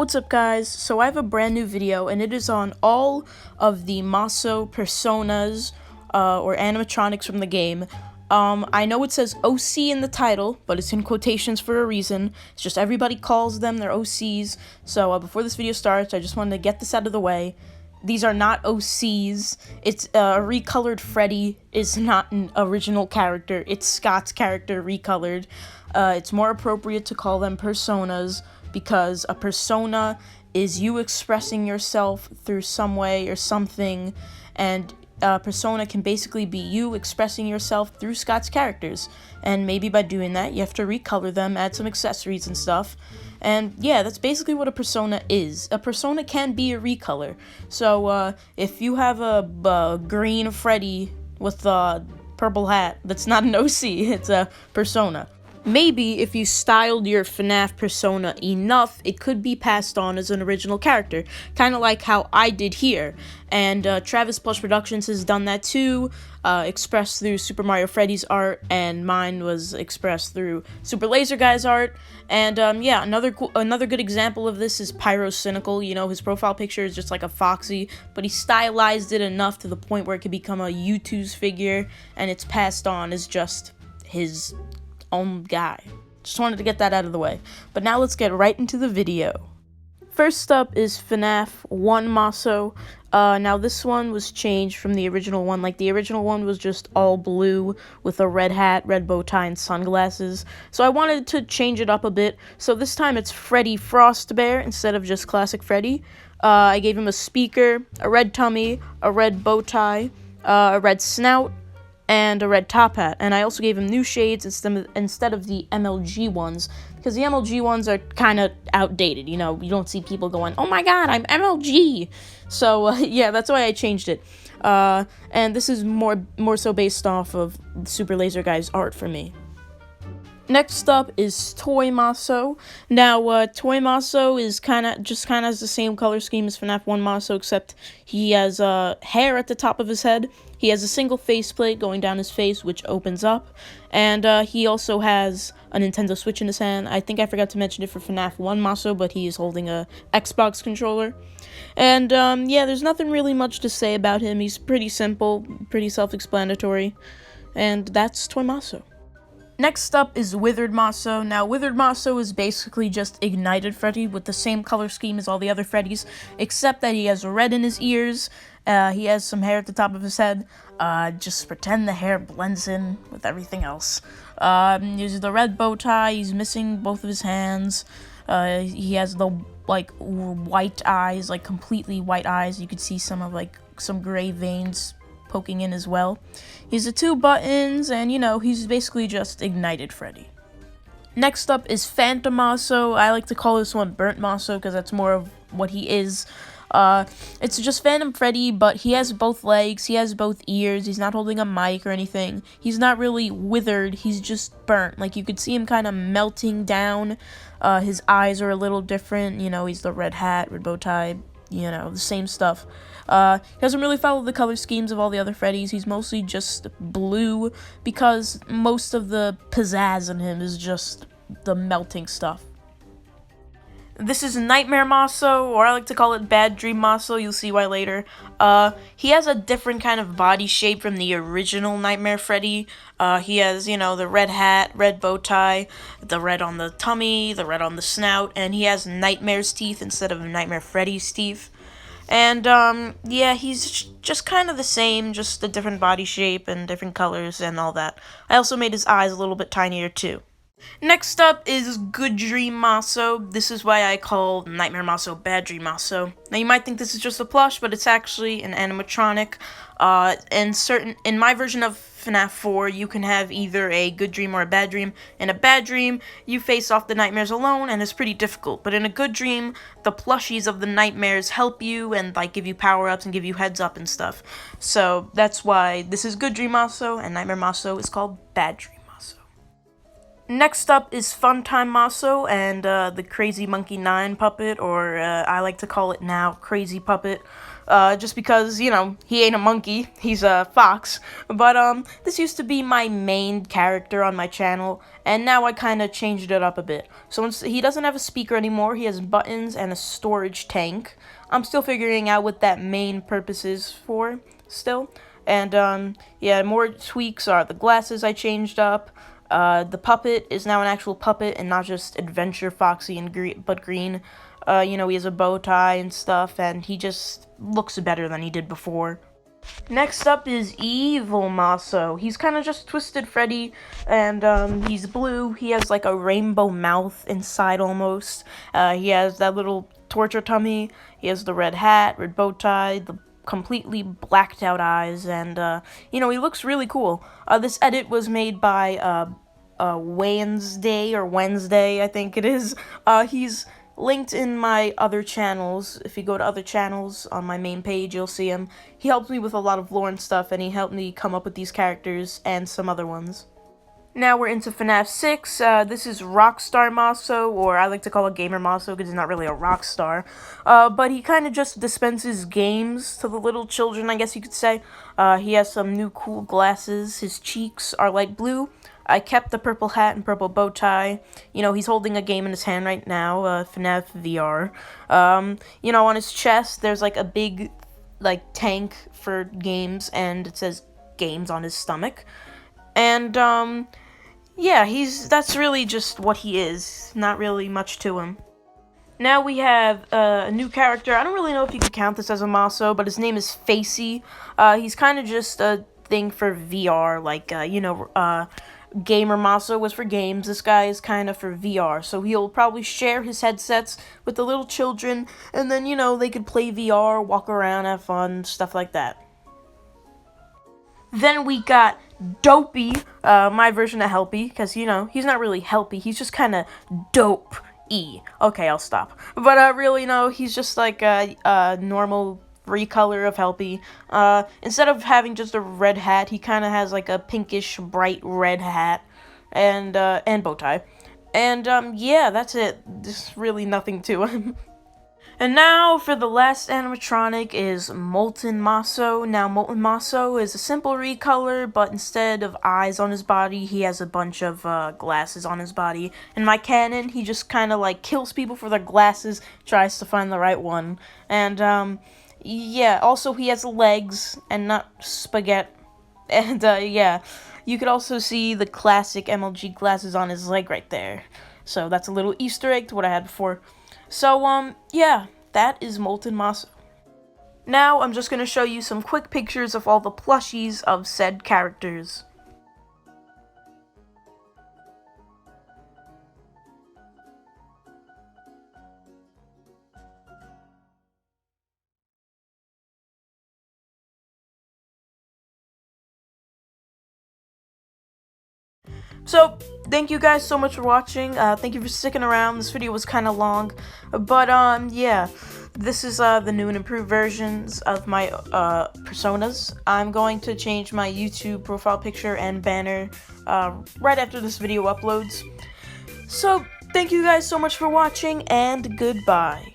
What's up, guys? So I have a brand new video and it is on all of the Maso personas or animatronics from the game. I know it says OC in the title, but it's in quotations for a reason. It's just everybody calls them their OCs. So before this video starts, I just wanted to get this out of the way. These are not OCs. It's a recolored Freddy is not an original character. It's Scott's character recolored. It's more appropriate to call them personas, because a persona is you expressing yourself through some way or something, and a persona can basically be you expressing yourself through Scott's characters, and maybe by doing that you have to recolor them, add some accessories and stuff. And yeah, that's basically what a persona is. A persona can be a recolor. So if you have a green Freddy with a purple hat, that's not an OC, it's a persona. Maybe if you styled your FNaF persona enough, it could be passed on as an original character, kind of like how I did here. And Travis Plus Productions has done that too, expressed through Super Mario Freddy's art, and mine was expressed through Super Laser Guy's art. And yeah, another good example of this is Pyro Cynical. You know, his profile picture is just like a Foxy, but he stylized it enough to the point where it could become a U2's figure, and it's passed on as just his own guy. Just wanted to get that out of the way. But now let's get right into the video. First up is FNaF 1 Maso. Now this one was changed from the original one. Like, the original one was just all blue with a red hat, red bow tie, and sunglasses. So I wanted to change it up a bit. So this time it's Freddy Frostbear instead of just classic Freddy. I gave him a speaker, a red tummy, a red bow tie, a red snout, and a red top hat. And I also gave him new shades instead of the MLG ones, because the MLG ones are kind of outdated. You know, you don't see people going, "Oh my god, I'm MLG." So yeah, that's why I changed it. And this is more so based off of Super Laser Guy's art for me. Next up is Toy Maso. Now, Toy Maso is kind of has the same color scheme as FNaF 1 Maso, except he has hair at the top of his head. He has a single faceplate going down his face, which opens up, and he also has a Nintendo Switch in his hand. I think I forgot to mention it for FNaF 1 Maso, but he is holding a Xbox controller. And yeah, there's nothing really much to say about him. He's pretty simple, pretty self-explanatory, and that's Toy Maso. Next up is Withered Maso. Now, Withered Maso is basically just Ignited Freddy with the same color scheme as all the other Freddys, except that he has red in his ears, he has some hair at the top of his head. Just pretend the hair blends in with everything else. Here's the red bow tie, he's missing both of his hands. He has the, like, white eyes, like completely white eyes. You could see some gray veins poking in as well. He's the 2 buttons, and you know, he's basically just Ignited Freddy. Next up is Phantom Maso. I like to call this one Burnt Maso because that's more of what he is. It's just Phantom Freddy, but he has both legs, he has both ears, he's not holding a mic or anything. He's not really withered, he's just burnt. Like, you could see him kind of melting down. His eyes are a little different, you know, he's the red hat, red bow tie, you know, the same stuff. He doesn't really follow the color schemes of all the other Freddys. He's mostly just blue, because most of the pizzazz in him is just the melting stuff. This is Nightmare Maso, or I like to call it Bad Dream Maso. You'll see why later. He has a different kind of body shape from the original Nightmare Freddy. He has, you know, the red hat, red bow tie, the red on the tummy, the red on the snout, and he has Nightmare's teeth instead of Nightmare Freddy's teeth. And, yeah, he's just kind of the same, just a different body shape and different colors and all that. I also made his eyes a little bit tinier, too. Next up is Good Dream Maso. This is why I call Nightmare Maso Bad Dream Maso. Now, you might think this is just a plush, but it's actually an animatronic. In my version of FNaF 4, you can have either a good dream or a bad dream. In a bad dream, you face off the nightmares alone, and it's pretty difficult. But in a good dream, the plushies of the nightmares help you and, like, give you power-ups and give you heads up and stuff. So that's why this is Good Dream Maso, and Nightmare Maso is called Bad Dream. Next up is Funtime Maso and the Crazy Monkey 9 puppet, or I like to call it now Crazy Puppet. just because, you know, he ain't a monkey, he's a fox. But, this used to be my main character on my channel, and now I kind of changed it up a bit. So he doesn't have a speaker anymore, he has buttons and a storage tank. I'm still figuring out what that main purpose is for, still. And, yeah, more tweaks are the glasses I changed up. The puppet is now an actual puppet and not just Adventure Foxy and green. You know, he has a bow tie and stuff, and he just looks better than he did before. Next up is Evil Maso. He's kind of just Twisted Freddy, and he's blue. He has like a rainbow mouth inside almost. He has that little torture tummy. He has the red hat, red bow tie, the completely blacked out eyes, and you know, he looks really cool. This edit was made by Wednesday, I think it is. He's linked in my other channels. If you go to other channels on my main page, you'll see him. He helped me with a lot of lore and stuff, and he helped me come up with these characters and some other ones. Now we're into FNaF 6. This is Rockstar Maso, or I like to call it Gamer Maso because he's not really a rock star. But he kind of just dispenses games to the little children, I guess you could say. He has some new cool glasses. His cheeks are like blue. I kept the purple hat and purple bow tie. You know, he's holding a game in his hand right now, FNaF VR. You know, on his chest, there's like a big, like, tank for games, and it says games on his stomach. And, yeah, that's really just what he is. Not really much to him. Now we have a new character. I don't really know if you can count this as a Maso, but his name is Faci. He's kind of just a thing for VR, like, you know, Gamer Maso was for games. This guy is kind of for VR, so he'll probably share his headsets with the little children, and then, you know, they could play VR, walk around, have fun, stuff like that. Then we got Dopey, my version of Helpy, because, you know, he's not really Helpy, he's just kind of dope-y. Okay, I'll stop. But, really, no, he's just like a normal recolor of Helpy. Instead of having just a red hat, he kind of has like a pinkish, bright red hat, and bow tie. And, yeah, that's it. There's really nothing to him. And now for the last animatronic is Molten Maso. Now, Molten Maso is a simple recolor, but instead of eyes on his body, he has a bunch of glasses on his body. In my canon, he just kind of like kills people for their glasses, tries to find the right one. And, yeah, also he has legs and not spaghetti. And, yeah, you could also see the classic MLG glasses on his leg right there. So that's a little Easter egg to what I had before. So, yeah, that is Molten Maso. Now, I'm just going to show you some quick pictures of all the plushies of said characters. So, thank you guys so much for watching. Thank you for sticking around. This video was kind of long, but, yeah, this is, the new and improved versions of my, personas. I'm going to change my YouTube profile picture and banner, right after this video uploads. So, thank you guys so much for watching, and goodbye.